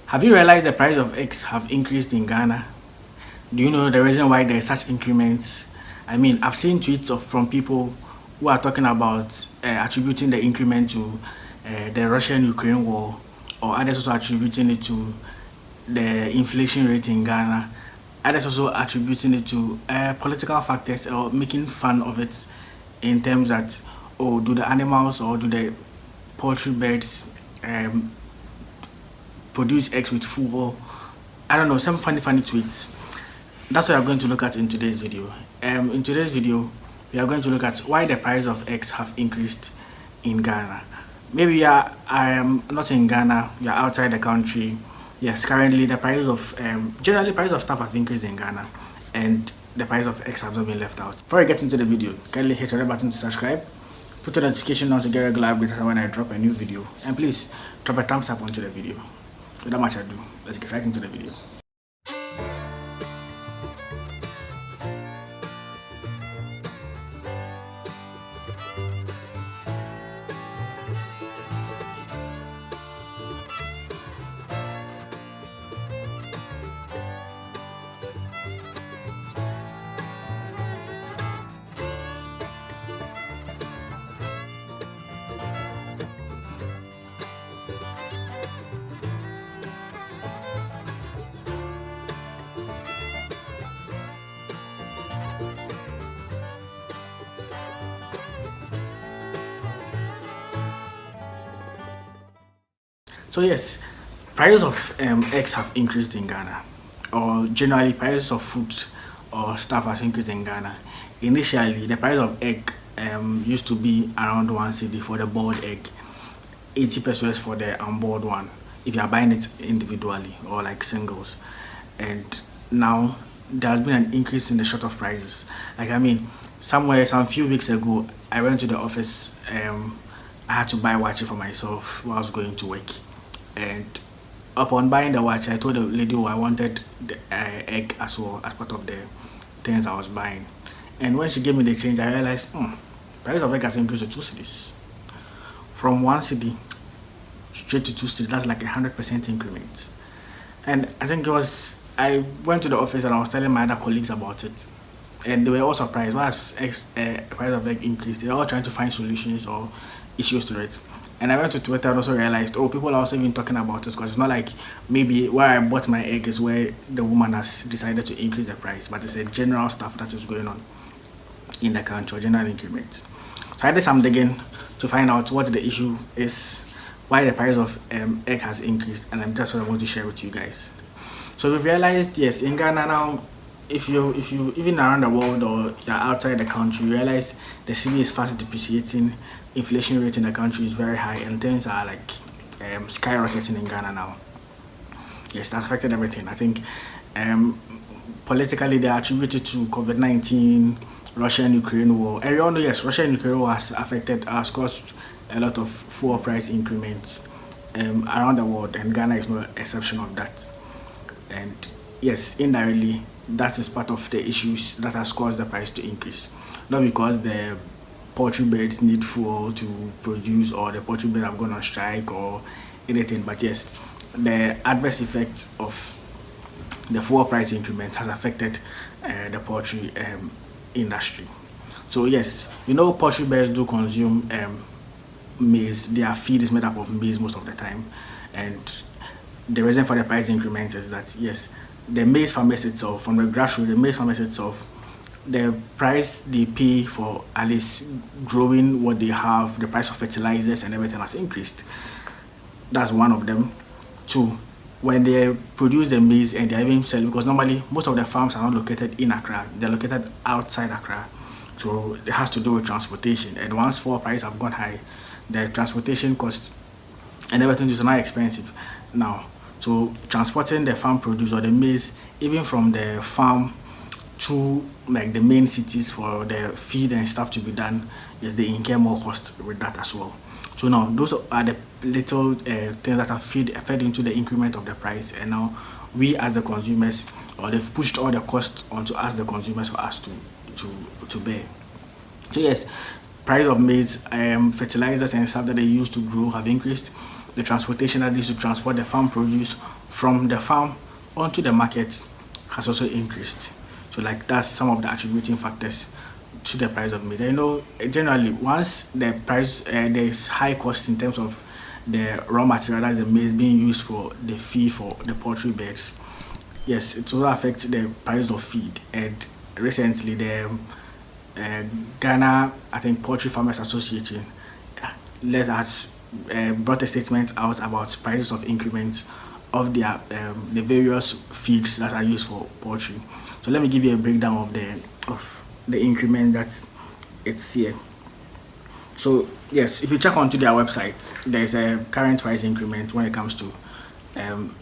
Have you realized the price of eggs have increased in Ghana? Do you know the reason why there is such increments? I mean, I've seen tweets from people who are talking about attributing the increment to the Russian-Ukraine war, or others also attributing it to the inflation rate in Ghana. Others also attributing it to political factors or making fun of it in terms that, oh, do the animals or do the poultry birds um, produce eggs with full, I don't know, some funny tweets. That's what we're going to look at in today's video. In today's video, we are going to look at why the price of eggs have increased in Ghana. Maybe I am not in Ghana, you are outside the country. Yes, currently the price of generally price of stuff have increased in Ghana, and the price of eggs have not been left out. Before we get into the video, kindly hit the red button to subscribe, put the notification on to get regular updates when I drop a new video, and please drop a thumbs up onto the video. Without much ado, let's get right into the video. So yes, prices of eggs have increased in Ghana, or generally prices of food or stuff has increased in Ghana. Initially, the price of egg used to be around 1 cedi for the boiled egg, 80 pesos for the unboiled one, if you are buying it individually or like singles. And now there has been an increase in the short of prices. Like, I mean, some few weeks ago, I went to the office. I had to buy watch for myself while I was going to work. And upon buying the watch, I told the lady, I wanted the egg as well as part of the things I was buying. And when she gave me the change, I realized, price of egg has increased to 2 cedis. From 1 cedi straight to 2 cedis, that's like 100% increment. And I think I went to the office and I was telling my other colleagues about it. And they were all surprised. Why has price of egg increased? They're all trying to find solutions or issues to it. And I went to Twitter and also realized, people are also even talking about it, because it's not like maybe where I bought my egg is where the woman has decided to increase the price, but it's a general stuff that is going on in the country, or general increment. So I did some digging to find out what the issue is, why the price of egg has increased, and that's what I want to share with you guys. So we've realized, yes, in Ghana now, if you even around the world or you're outside the country, you realize the cedi is fast depreciating, inflation rate in the country is very high, and things are like skyrocketing in Ghana now. Yes, that's affected everything. I think politically they are attributed to COVID-19, Russia-Ukraine war. And we all know, yes, Russia-Ukraine war has caused a lot of fuel price increments around the world, and Ghana is no exception of that. And yes, indirectly, that is part of the issues that has caused the price to increase. Not because the poultry birds need fuel to produce, or the poultry birds have gone on strike or anything, but yes, the adverse effect of the fuel price increment has affected the poultry industry. So yes, poultry birds do consume maize. Their feed is made up of maize most of the time, and the reason for the price increment is that, yes, the maize farmers itself, from the grassroots, the maize farmers itself, the price they pay for at least growing what they have, the price of fertilizers and everything has increased. That's one of them. Two, when they produce the maize and they're even selling, because normally most of the farms are not located in Accra, they're located outside Accra. So it has to do with transportation. And once fuel prices have gone high, the transportation cost and everything is not expensive now. So transporting the farm produce or the maize, even from the farm to like the main cities for the feed and stuff to be done, yes, they incur more cost with that as well. So now those are the little things that have fed into the increment of the price, and now we as the consumers, or they've pushed all the costs onto us the consumers for us to bear. So yes, price of maize, fertilizers and stuff that they use to grow have increased. the transportation that needs to transport the farm produce from the farm onto the market has also increased. So like that's some of the attributing factors to the price of meat. Generally once the price there is high cost in terms of the raw material, that's the maize being used for the feed for the poultry birds. Yes, it also affects the price of feed. And recently, the uh, Ghana, I think, Poultry Farmers Association let us brought a statement out about prices of increments of the various feeds that are used for poultry. So let me give you a breakdown of the increment that it's here. So yes, if you check onto their website, there's a current price increment when it comes to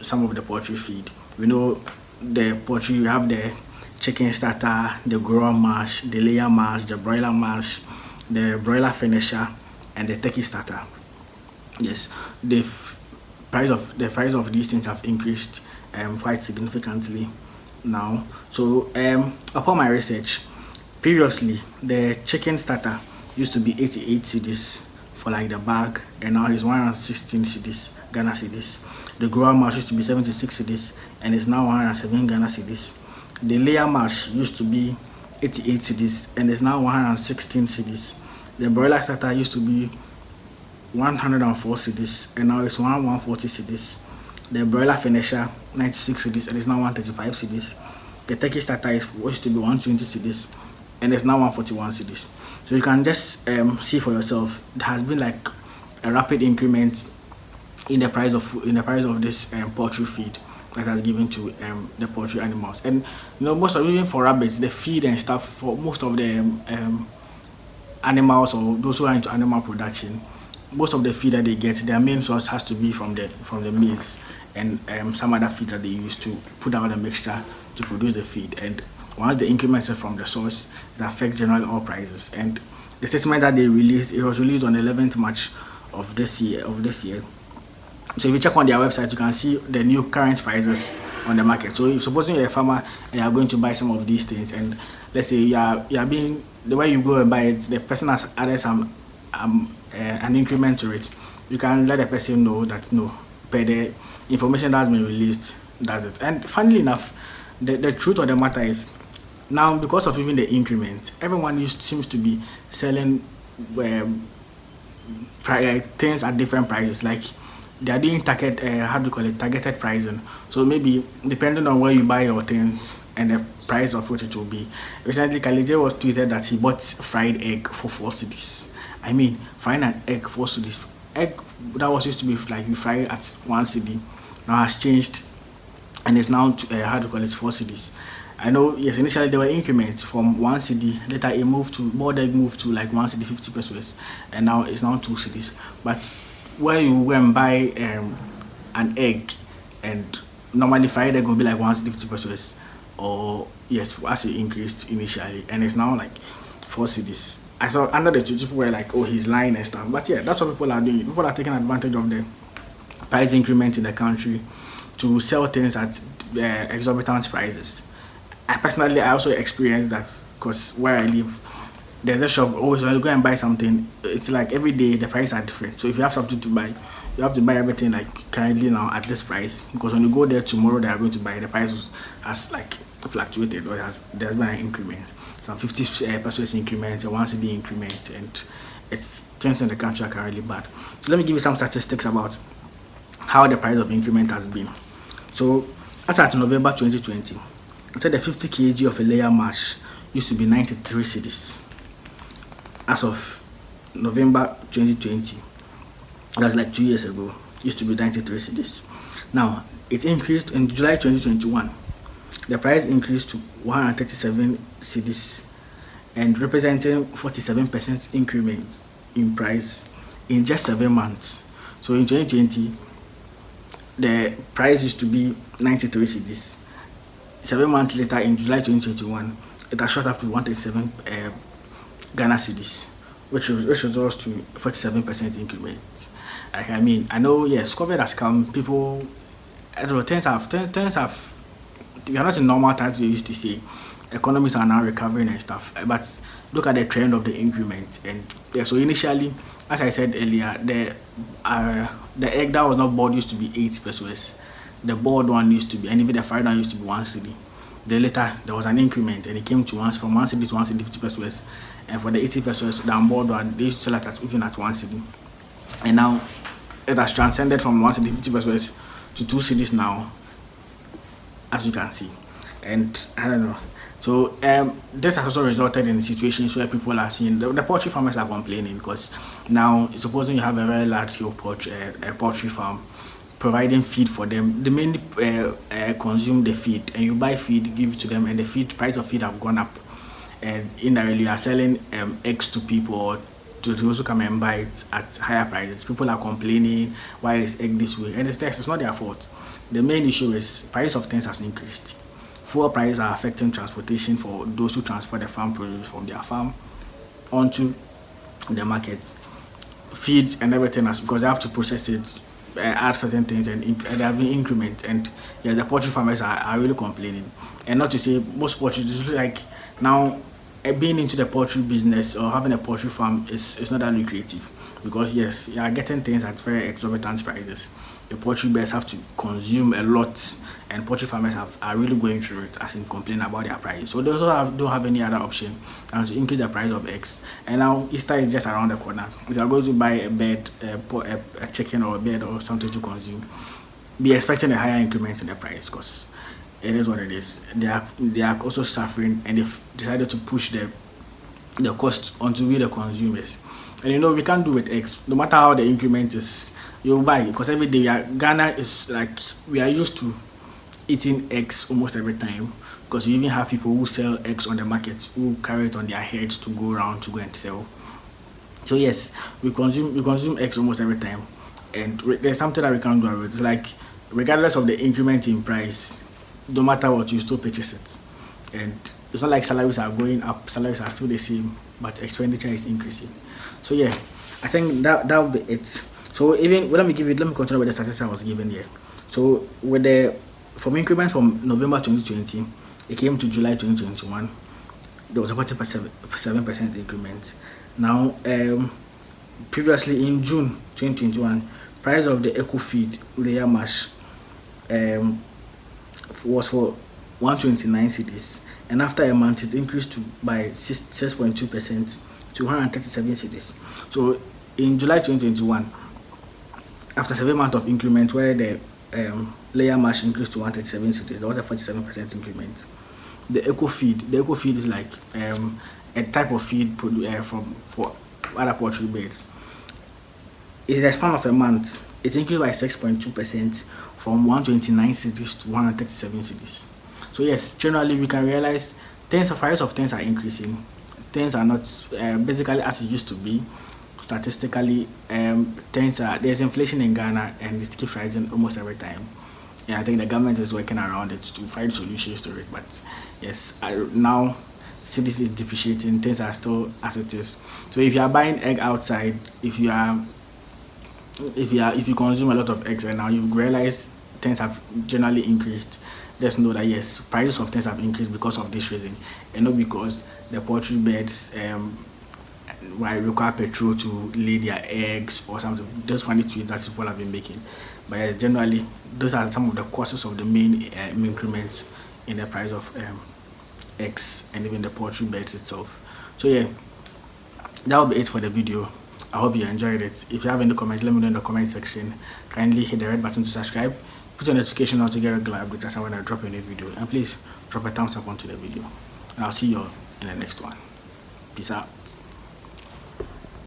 some of the poultry feed. We know the poultry, you have the chicken starter, the grower mash, the layer mash, the broiler mash, the broiler finisher, and the turkey starter. Yes, the price of these things have increased quite significantly now. So upon my research, previously the chicken starter used to be 88 cedis for like the bag, and now it's 116 cedis, Ghana cedis. The grower mash used to be 76 cedis, and it's now 107 Ghana cedis. The layer mash used to be 88 cedis, and it's now 116 cedis. The broiler starter used to be 104 cedis, and now it's 140 cedis. The broiler finisher 96 cedis, and it's now 135 cedis. The turkey starter used to be 120 cedis, and it's now 141 cedis. So you can just see for yourself. There has been like a rapid increment in the price of this poultry feed that has given to the poultry animals. And most of even for rabbits, the feed and stuff for most of the animals or those who are into animal production, most of the feed that they get, their main source has to be from the maize and some other feed that they use to put out the mixture to produce the feed. And once the increments are from the source, it affects general oil prices. And the statement that they released, it was released on the 11th March of this year. So if you check on their website, you can see the new current prices on the market. So if supposing you're a farmer and you're going to buy some of these things, and let's say you're being the way you go and buy it, the person has added an increment to it, you can let the person know that no, per the information that has been released, that's it. And funnily enough, the truth of the matter is now because of even the increment, everyone seems to be selling things at different prices. Like they are doing targeted pricing. So maybe depending on where you buy your things and the price of which it will be. Recently, Kalije was tweeted that he bought fried egg for 4 cedis. I mean, frying an egg 4 cedis. Egg that was used to be like you fry it at 1 cedi, now has changed and it's now 4 cedis. I know, yes, initially there were increments from 1 cedi, later it moved to, boiled egg moved to like 1 cedi 50 pesos, and now it's now 2 cedis. But where you go and buy an egg, and normally fried egg will be like 1 cedi 50 pesos, or yes, as it increased initially, and it's now like 4 cedis. I saw under the tweet people were like, oh, he's lying and stuff. But yeah, that's what people are doing. People are taking advantage of the price increment in the country to sell things at exorbitant prices. I also experienced that because where I live, there's a shop. Always when you go and buy something, it's like every day the prices are different. So if you have something to buy, you have to buy everything like currently now at this price, because when you go there tomorrow, they are going to buy, the price has like fluctuated, or there's been an increment, some 50 pesos increment, a 1 cedi increment, and it's things in the country are currently bad. So let me give you some statistics about how the price of increment has been. So as at November 2020, I said the 50 kg of a layer mash used to be 93 cedis. As of November 2020, that's like 2 years ago, used to be 93 cedis. Now it increased in July 2021. The price increased to 137 cedis, and representing 47% increment in price in just 7 months. So in 2020, the price used to be 93 cedis. 7 months later, in July 2021, it has shot up to 137 Ghana cedis, which results to 47% increment. I mean, I know, yes, COVID has come. People, I don't know, things have we are not in normal times. We used to say economies are now recovering and stuff. But look at the trend of the increment. And yeah, so initially, as I said earlier, the egg that was not boiled used to be 80 pesos. The boiled one used to be, and even the fried one used to be 1 cedi. Then later there was an increment, and it came to once from 1 cedi to 1 cedi 50 pesos. And for the 80 pesos, the unboiled one, they used to sell it at even at 1 cedi. And now it has transcended from 1 cedi 50 pesos to 2 cedis now, as you can see. And I don't know. So this has also resulted in situations where people are seeing the poultry farmers are complaining, because now supposing you have a very large scale poultry farm providing feed for them, they mainly consume the feed, and you buy feed, give it to them, and the feed price of feed have gone up, and indirectly you are selling eggs to people to those who come and buy it at higher prices. People are complaining, why is egg this way? And it's not their fault. The main issue is price of things has increased. Fuel prices are affecting transportation for those who transport the farm produce from their farm onto the market. Feed and everything else, because they have to process it, add certain things, and they have been increment. And yeah, the poultry farmers are really complaining. And not to say most poultry, it's like now being into the poultry business or having a poultry farm is not that lucrative, because yes, you are getting things at very exorbitant prices. The poultry birds have to consume a lot, and poultry farmers are really going through it, as in complaining about their price. So they also don't have any other option than to increase the price of eggs. And now Easter is just around the corner. If you are going to buy a bird, a chicken or a bird or something to consume, be expecting a higher increment in the price, because it is what it is. They are also suffering, and they've decided to push the cost onto we the consumers. And you know, we can't do with eggs. No matter how the increment is, you buy, because every day Ghana is like, we are used to eating eggs almost every time, because you even have people who sell eggs on the market, who carry it on their heads to go around to go and sell. So yes, we consume eggs almost every time, and there's something that we can't do about it. It's like, regardless of the increment in price, no matter what, you still purchase it. And it's not like salaries are going up, salaries are still the same, but expenditure is increasing. So yeah, I think that will be it. So even let me continue with the statistics I was given here. So with the from increments from November 2020, it came to July 2021, there was a 47% increment. Now previously in June 2021, price of the eco feed layer mash was for 129 cedis, and after a month it increased by 6.2% to 137 cedis. So in July 2021, after 7 months of increment, where the layer mash increased to 137 cedis, there was a 47% increment. The eco feed is like a type of feed for other poultry birds. In the span of a month, it increased by 6.2% from 129 cedis to 137 cedis. So yes, generally we can realize price of things are increasing. Things are not basically as it used to be. Statistically, there's inflation in Ghana, and it keeps rising almost every time. Yeah, I think the government is working around it to find solutions to it. But yes, now cities is depreciating, things are still as it is. So if you are buying egg outside, if you consume a lot of eggs right now, you realize things have generally increased. Just know that yes, prices of things have increased because of this reason, and not because the poultry birds require petrol to lay their eggs or something. Just funny tweets that people have been making. But yes, generally, those are some of the causes of the main increments in the price of eggs and even the poultry birds itself. So yeah, that will be it for the video. I hope you enjoyed it. If you have any comments, let me know in the comment section. Kindly hit the red button to subscribe. Put your notification on to get regular updates when I drop a new video. And please drop a thumbs up onto the video. And I'll see you all in the next one. Peace out.